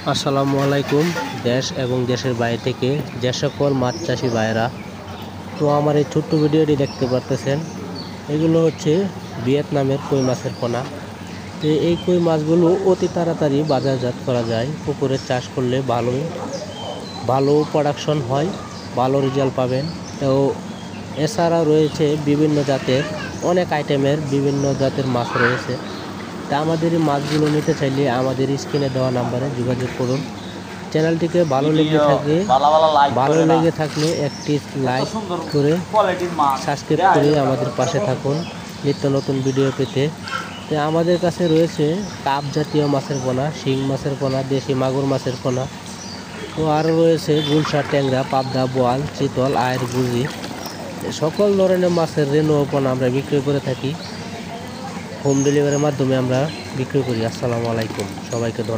আসসালামু আলাইকুম। দেশ এবং দেশের বাইরে থেকে যে সকল মাছ চাষি ভাইয়েরা তো আমার এই ছোট্ট ভিডিওটি দেখতে পারতেছেন, এগুলো হচ্ছে ভিয়েতনামের কই মাছের পোনা। তো এই কই মাছগুলো অতি তাড়াতাড়ি বাজারজাত করা যায়। পুকুরে চাষ করলে ভালো প্রোডাকশন হয়, ভালো রেজাল্ট পাবেন। তো এছাড়া রয়েছে অনেক আইটেমের বিভিন্ন জাতের মাছ রয়েছে। তা আমাদের এই মাছগুলো নিতে চাইলে আমাদের স্ক্রিনে দেওয়া নাম্বারে যোগাযোগ করুন। চ্যানেলটিকে ভালো লেগে থাকলে একটি লাইক করে সাবস্ক্রাইব করে আমাদের পাশে থাকুন নিত্য নতুন ভিডিও পেতে। তো আমাদের কাছে রয়েছে কাপ জাতীয় মাছের পোনা, শিং মাছের পোনা, দেশি মাগুর মাছের পোনা, তো আরও রয়েছে গুলশা, ট্যাংরা, পাবদা, বোয়াল, চিতল, আয়ের, গুজি, সকল ধরনের মাছের রেণু পোনা আমরা বিক্রি করে থাকি। হোম ডেলিভারির মাধ্যমে আমরা বিক্রি করি। আসসালামু আলাইকুম, সবাইকে ধন্যবাদ।